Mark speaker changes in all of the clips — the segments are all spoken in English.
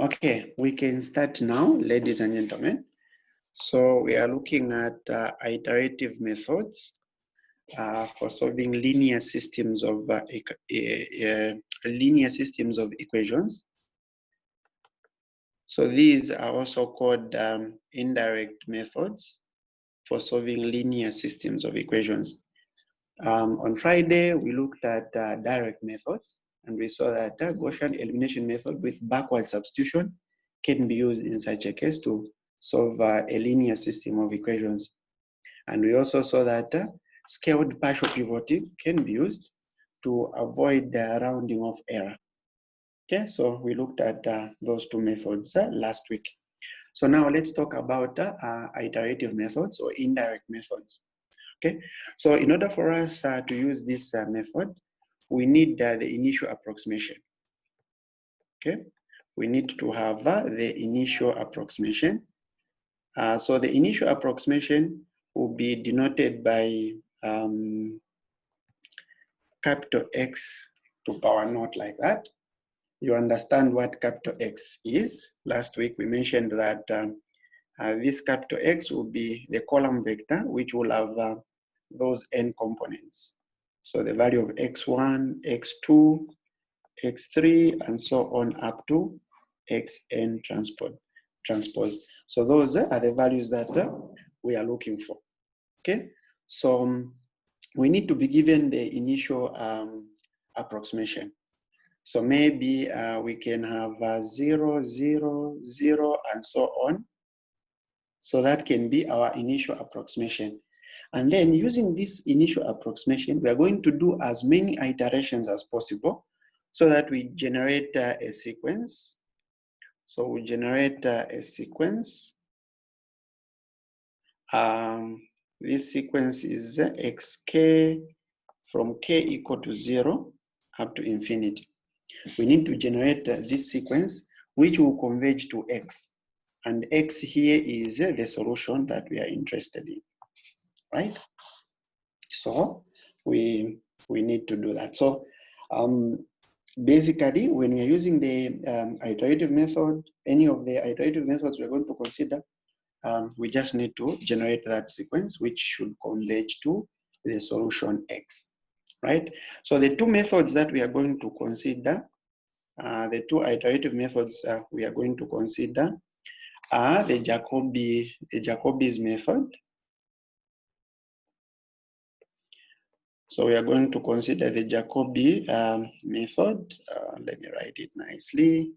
Speaker 1: Okay, we can start now, ladies and gentlemen. So we are looking at iterative methods for solving linear systems of equations. So these are also called indirect methods for solving linear systems of equations. On Friday, we looked at direct methods, and we saw that Gaussian elimination method with backward substitution can be used in such a case to solve a linear system of equations. And we also saw that scaled partial pivoting can be used to avoid the rounding off error. Okay, so we looked at those two methods last week. So now let's talk about iterative methods or indirect methods. Okay, so in order for us to use this method, we need the initial approximation. Okay, we need to have the initial approximation. So the initial approximation will be denoted by capital X to power naught like that. You understand what capital X is. Last week we mentioned that this capital X will be the column vector, which will have those n components. So the value of x1, x2, x3, and so on up to xn transpose. So those are the values that we are looking for. Okay, so we need to be given the initial approximation. So maybe we can have 0, 0, 0, and so on. So that can be our initial approximation. And then using this initial approximation, we are going to do as many iterations as possible so that we generate a sequence. So we generate a sequence. This sequence is xk from k equal to 0 up to infinity. We need to generate this sequence which will converge to x. And x here is the solution that we are interested in, right? So we need to do that. So basically, when we are using the iterative method, any of the iterative methods we're going to consider, we just need to generate that sequence which should converge to the solution x, right? So the two methods that we are going to consider, the two iterative methods we are going to consider are the Jacobi's method. So we are going to consider the Jacobi method. Let me write it nicely.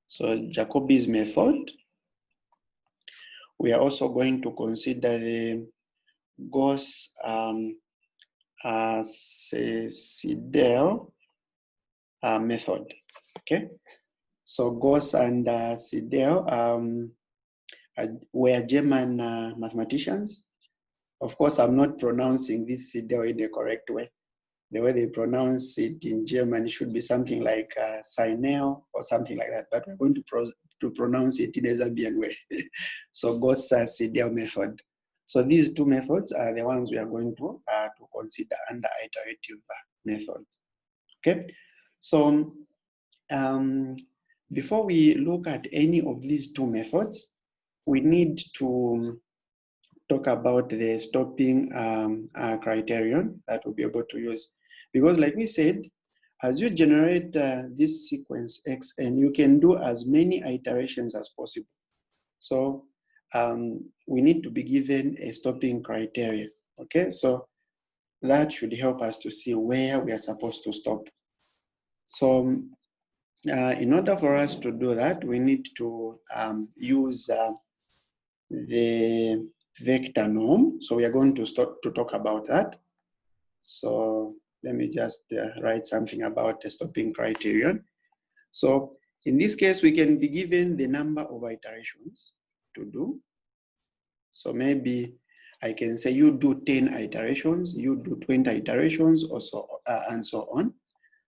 Speaker 1: So Jacobi's method. We are also going to consider the Gauss-Seidel method. Okay. So Gauss and Seidel were German mathematicians. Of course, I'm not pronouncing this Seidel in the correct way. The way they pronounce it in German should be something like Sinel or something like that, but we're going to pronounce it in a Zambian way. So Gauss-Seidel method. So these two methods are the ones we are going to consider under iterative method. Okay, so before we look at any of these two methods, we need to talk about the stopping criterion that we'll be able to use. Because like we said, as you generate this sequence X, and you can do as many iterations as possible. So we need to be given a stopping criteria, okay? So that should help us to see where we are supposed to stop. So in order for us to do that, we need to use the vector norm. So we are going to start to talk about that. So let me just write something about the stopping criterion. So in this case, we can be given the number of iterations to do. So maybe I can say you do 10 iterations, you do 20 iterations, or so, and so on.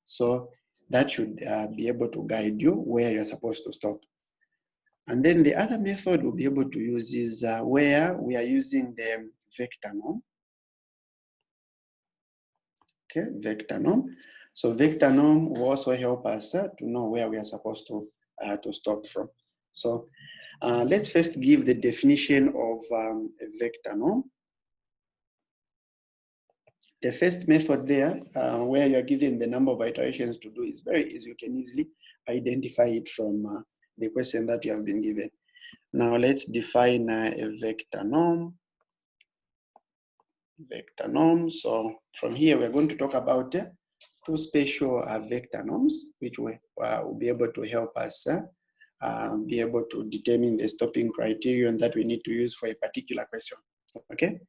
Speaker 1: So that should be able to guide you where you're supposed to stop. And then the other method we'll be able to use is where we are using the vector norm. Okay, vector norm. So vector norm will also help us to know where we are supposed to stop from. So let's first give the definition of a vector norm. The first method there, where you're given the number of iterations to do, is very easy. You can easily identify it from the question that you have been given. Now let's define a vector norm. Vector norm. So from here, we're going to talk about two special vector norms, which will be able to help us be able to determine the stopping criterion that we need to use for a particular question. Okay.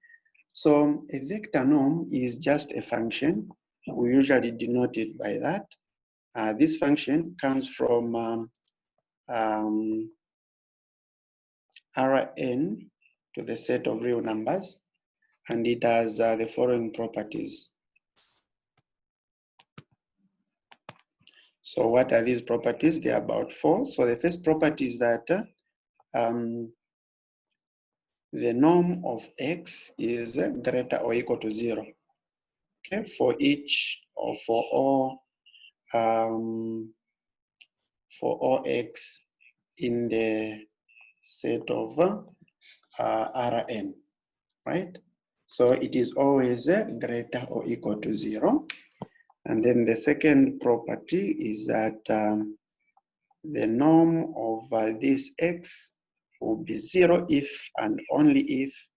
Speaker 1: So a vector norm is just a function. We usually denote it by that. This function comes from Rn to the set of real numbers, and it has the following properties. So what are these properties? They are about 4. So the first property is that the norm of x is greater or equal to 0. Okay, for each or for all x in the set of Rn, right? So it is always greater or equal to 0. And then the second property is that the norm of this x will be 0 if and only if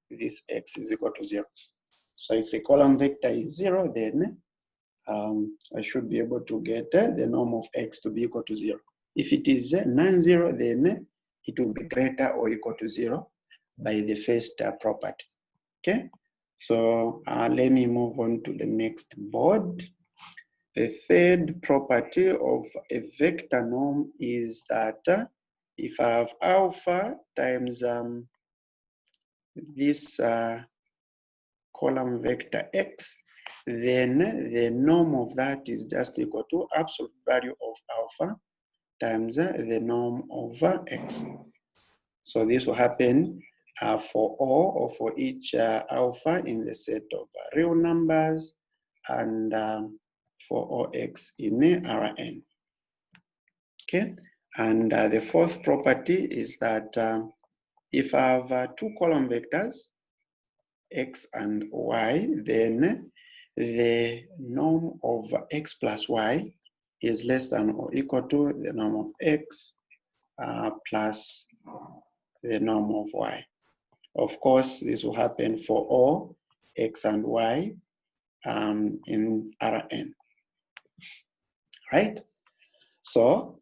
Speaker 1: this x is equal to 0. So if the column vector is 0, then I should be able to get the norm of x to be equal to 0. If it is non-zero, then it will be greater or equal to 0 by the first property. Okay, so let me move on to the next board. The third property of a vector norm is that if I have alpha times this column vector x, then the norm of that is just equal to absolute value of alpha times the norm of x. So this will happen for all or for each alpha in the set of real numbers, and for all x in Rn. Okay, and the fourth property is that if I have two column vectors, x and y, then the norm of x plus y is less than or equal to the norm of x plus the norm of y. Of course, this will happen for all x and y in Rn, right? So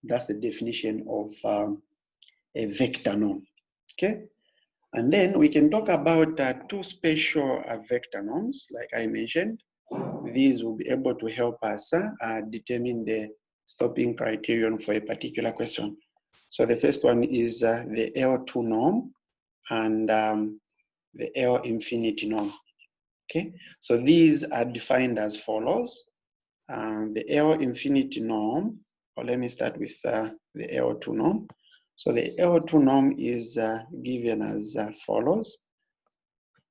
Speaker 1: that's the definition of a vector norm, okay? And then we can talk about two special vector norms, like I mentioned. These will be able to help us determine the stopping criterion for a particular question. So the first one is the L2 norm and the L infinity norm. Okay, so these are defined as follows. The L infinity norm, or let me start with the L2 norm. So the L2 norm is given as follows.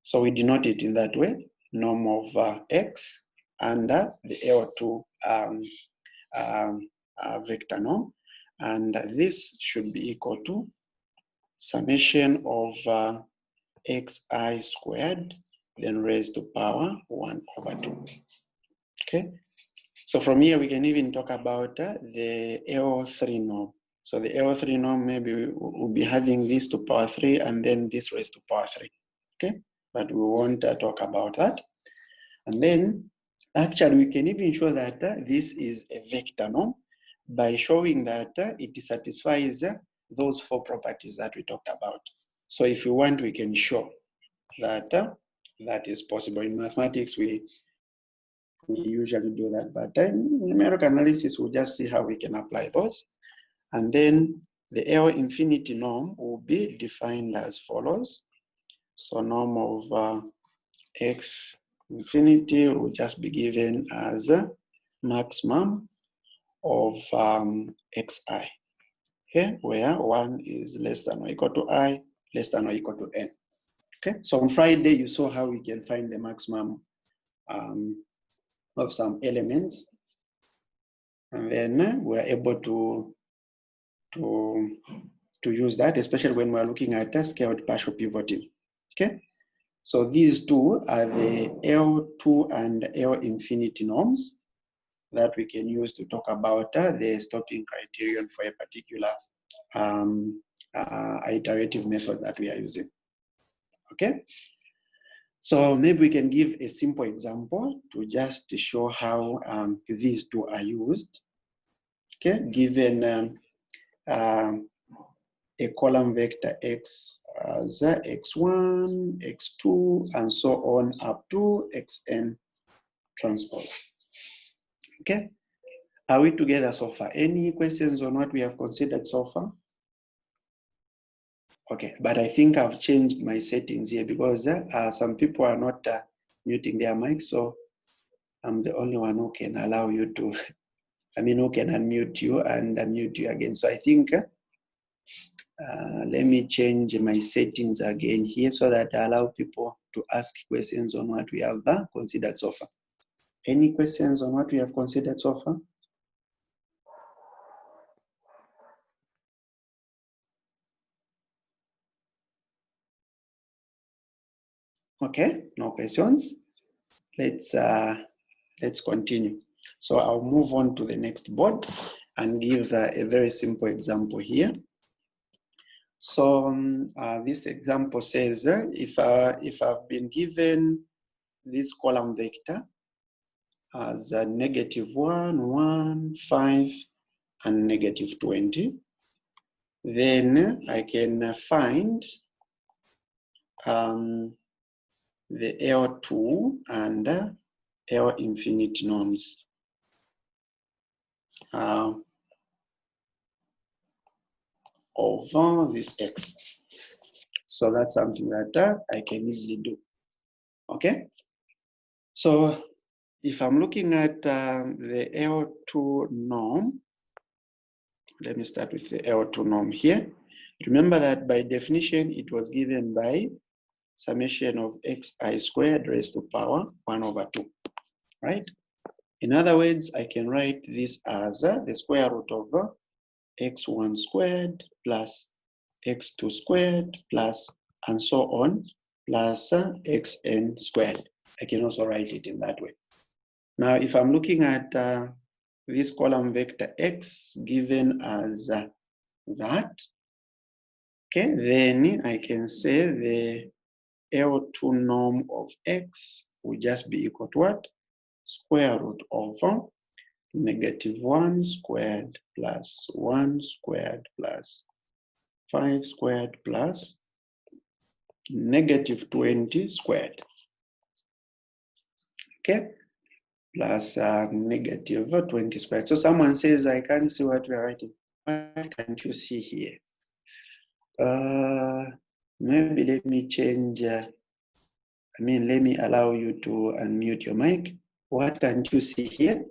Speaker 1: So we denote it in that way: norm of x under the L2 vector norm, and this should be equal to summation of xi squared then raised to power 1/2. Okay, so from here we can even talk about the L3 norm. So the L3 norm, maybe we'll be having this to power 3 and then this raised to power 3. Okay, but we won't talk about that. And then actually we can even show that this is a vector norm by showing that it satisfies those 4 properties that we talked about. So if you want, we can show that that is possible. In mathematics, we usually do that, but in numerical analysis, we'll just see how we can apply those. And then the L infinity norm will be defined as follows. So norm of x infinity will just be given as maximum of xi, okay, where 1 is less than or equal to I, less than or equal to n. Okay, so on Friday, you saw how we can find the maximum of some elements. And then we're able to use that, especially when we're looking at scaled partial pivoting. Okay. So these two are the L2 and L infinity norms that we can use to talk about the stopping criterion for a particular iterative method that we are using. Okay. So maybe we can give a simple example to just show how these two are used. Okay, given a column vector X as X1, X2, and so on up to Xn transpose. Okay, are we together so far? Any questions on what we have considered so far? Okay, but I think I've changed my settings here because some people are not muting their mics, so I'm the only one who can allow you to, who can unmute you and unmute you again. So I think, let me change my settings again here so that I allow people to ask questions on what we have considered so far. Any questions on what we have considered so far? Okay, no questions. Let's continue. So I'll move on to the next board and give a very simple example here. So this example says if I've been given this column vector as a -1, 1, 5, and -20, then I can find the L2 and L infinity norms. Over this X. So that's something that I can easily do. Okay. So if I'm looking at the L2 norm, let me start with the L2 norm here. Remember that by definition, it was given by summation of xi squared raised to power 1/2, right? In other words, I can write this as the square root of x1 squared plus x2 squared plus, and so on, plus xn squared. I can also write it in that way. Now, if I'm looking at this column vector x given as that, okay, then I can say the L2 norm of x will just be equal to what? Square root over -1 squared plus 1 squared plus 5 squared plus -20 squared. Okay, plus -20 squared. So someone says, I can't see what we're writing. What can't you see here? Maybe let me change, let me allow you to unmute your mic. What can't you see here?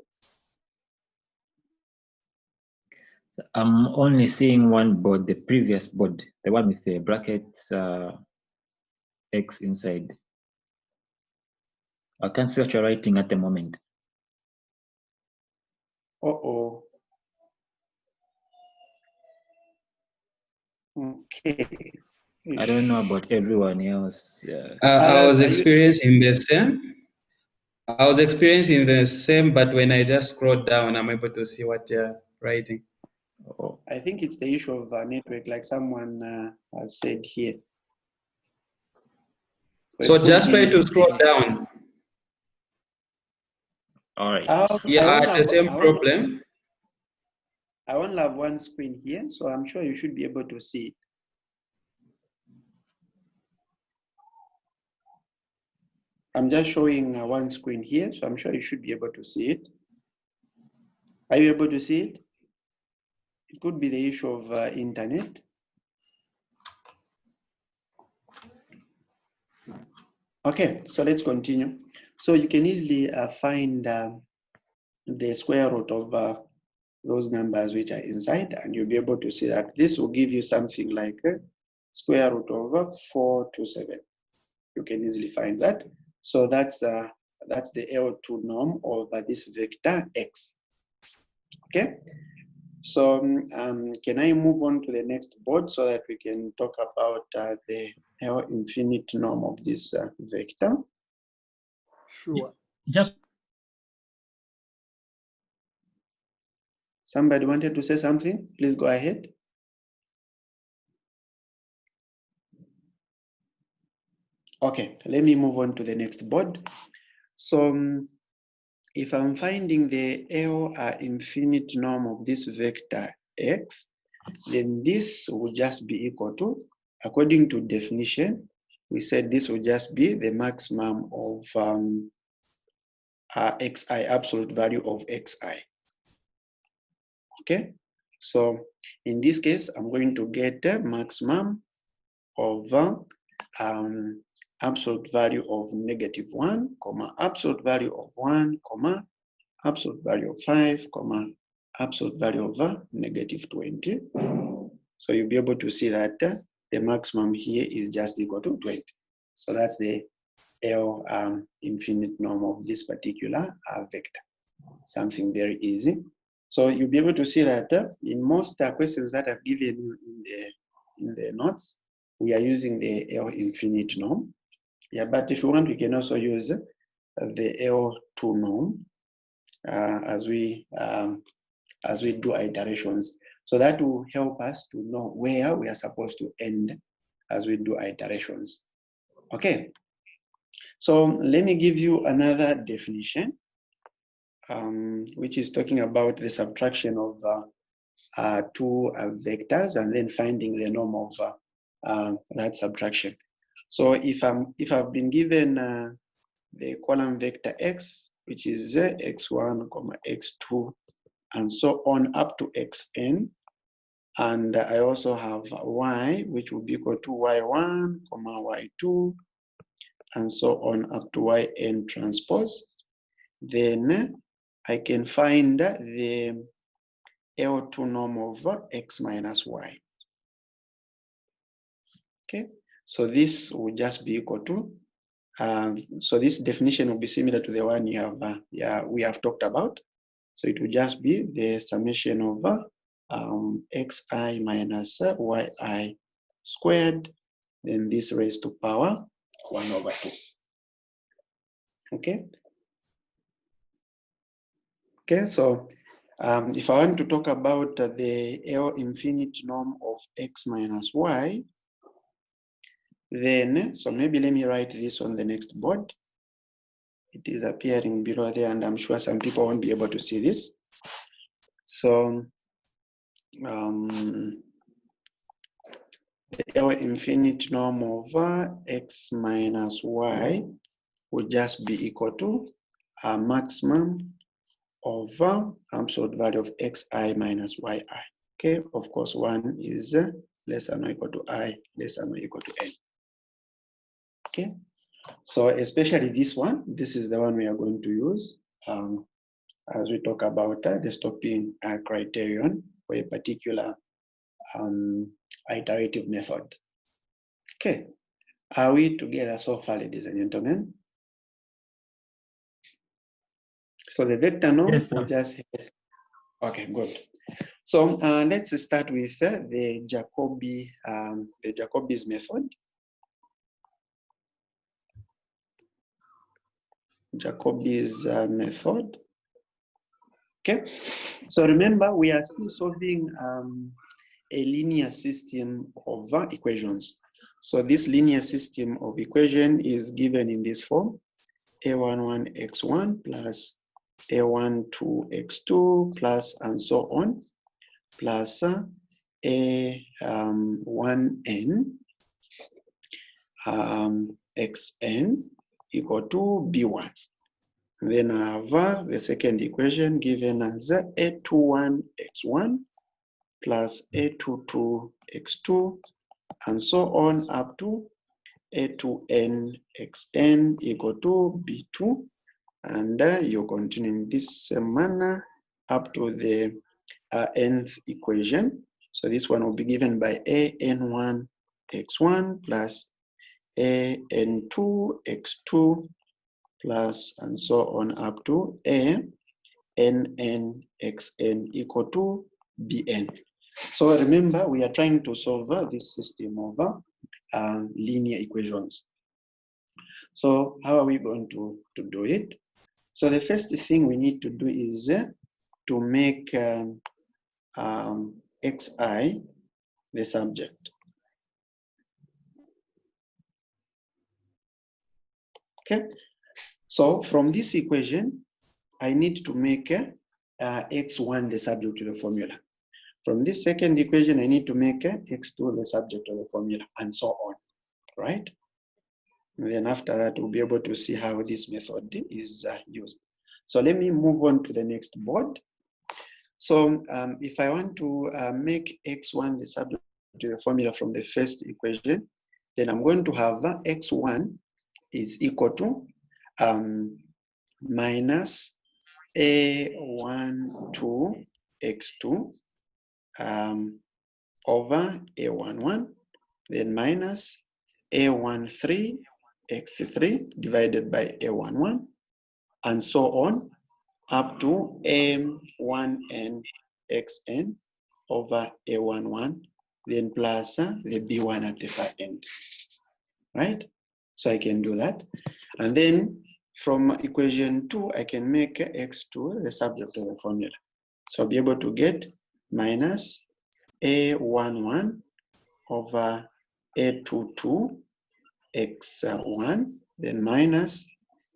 Speaker 2: I'm only seeing one board, the previous board, the one with the brackets X inside. I can't see what you're writing at the moment.
Speaker 1: Uh-oh. Okay.
Speaker 2: I don't know about everyone else.
Speaker 3: I was experiencing the same. I was experiencing the same, but when I just scroll down, I'm able to see what you're writing.
Speaker 2: Oh.
Speaker 1: I think it's the issue of network, like someone has said here.
Speaker 3: So just try to scroll down.
Speaker 2: All right.
Speaker 3: Yeah, I had the same problem.
Speaker 1: I only have one screen here, so I'm sure you should be able to see it. I'm just showing one screen here, so I'm sure you should be able to see it. Are you able to see it? It could be the issue of internet. Okay, so let's continue. So you can easily find the square root of those numbers which are inside, and you'll be able to see that this will give you something like square root of 427. You can easily find that. So that's that's the L2 norm over this vector X. Okay, so can I move on to the next board so that we can talk about the L infinite norm of this vector?
Speaker 4: Sure.
Speaker 2: Just
Speaker 1: Somebody wanted to say something? Please go ahead. Okay, let me move on to the next board. So if I'm finding the L infinite norm of this vector X, then this will just be equal to, according to definition, we said this will just be the maximum of xi, absolute value of xi. Okay, so in this case, I'm going to get the maximum of absolute value of -1, absolute value of 1, absolute value of 5, absolute value of -20. So you'll be able to see that the maximum here is just equal to 20. So that's the L infinite norm of this particular vector. Something very easy. So you'll be able to see that in most questions that I've given you in the notes, we are using the L infinite norm. Yeah, but if you want, we can also use the L2 norm as we do iterations. So that will help us to know where we are supposed to end as we do iterations. Okay, so let me give you another definition, which is talking about the subtraction of two vectors and then finding the norm of that subtraction. So if I've been given the column vector x, which is x1, x2, and so on up to xn, and I also have y, which will be equal to y1, y2, and so on up to yn transpose, then I can find the L2 norm of x minus y. Okay, so this will just be equal to, so this definition will be similar to the one we have talked about. So it will just be the summation of xi minus yi squared, then this raised to power 1/2. Okay. Okay, so if I want to talk about the L infinite norm of x minus y, then, so maybe let me write this on the next board. It is appearing below there, and I'm sure some people won't be able to see this. So the L infinite norm of x minus y would just be equal to a maximum of absolute value of xi minus yi. Okay, of course, 1 is less than or equal to I, less than or equal to n. Okay, so especially this one, this is the one we are going to use as we talk about the stopping criterion for a particular iterative method. Okay, are we together so far, ladies and gentlemen? So the vector norm will just, okay, good. So let's start with the Jacobi's method. Jacobi's method. Okay, so remember we are still solving a linear system of equations. So this linear system of equation is given in this form: a11x1 plus a12x2 plus and so on, plus a1n xn equal to b1. Then I have the second equation given as a21x1 plus a22x2 and so on up to a2n xn equal to b2, and you continue in this manner up to the nth equation. So this one will be given by an1 x1 plus an2 x2 plus and so on up to a nn xn equal to bn. So remember, we are trying to solve this system of linear equations. So how are we going to do it? So the first thing we need to do is to make xi the subject. Okay, so from this equation, I need to make x1 the subject to the formula. From this second equation, I need to make x2 the subject of the formula, and so on, right? And then after that, we'll be able to see how this method is used. So let me move on to the next board. So if I want to make x1 the subject to the formula from the first equation, then I'm going to have x1 is equal to minus a12 x2 over a11, then minus a13 x3 divided by a11, and so on up to m1n xn over a11, then plus the b1 at the far end, right? So I can do that. And then from equation 2, I can make x2 the subject of the formula. So I'll be able to get minus a11 over a22 x1, then minus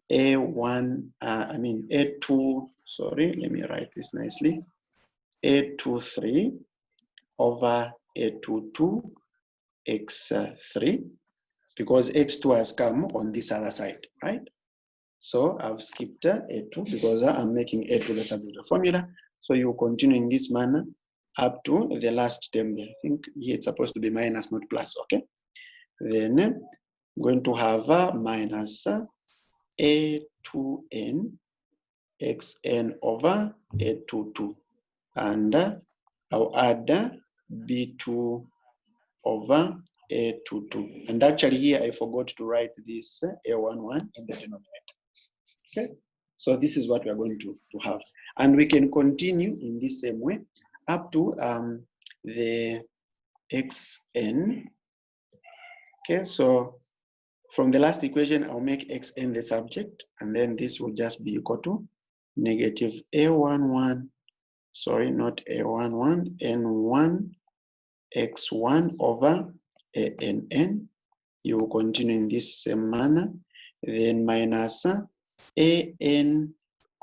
Speaker 1: a2, sorry, let me write this nicely, a23 over a22 x3, because x2 has come on this other side, right? So I've skipped a2 because I'm making a2 the subject of the formula. So you continue in this manner up to the last term there. I think here it's supposed to be minus, not plus, okay? Then I'm going to have minus a2n xn over a22, and I'll add b2 over a22. And actually here I forgot to write this a11 in the denominator. Okay, so this is what we are going to have. And we can continue in the same way up to the xn. Okay, so from the last equation, I'll make xn the subject, and then this will just be equal to negative a11, sorry, not a11, n1 x1 over ann. You will continue in this same manner, then minus an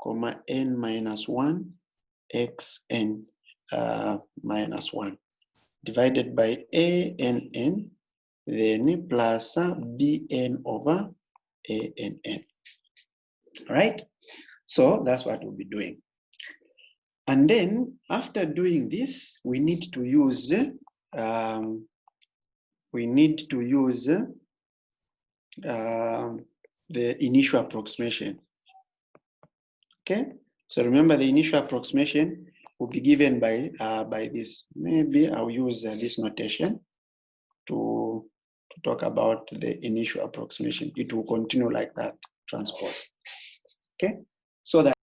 Speaker 1: comma n minus 1 xn minus 1 divided by ann, then plus bn over ann, right? So that's what we'll be doing. And then after doing this, we need to use the initial approximation. Okay, so remember the initial approximation will be given by this. Maybe I'll use this notation to talk about the initial approximation. It will continue like that, transpose. Okay, so that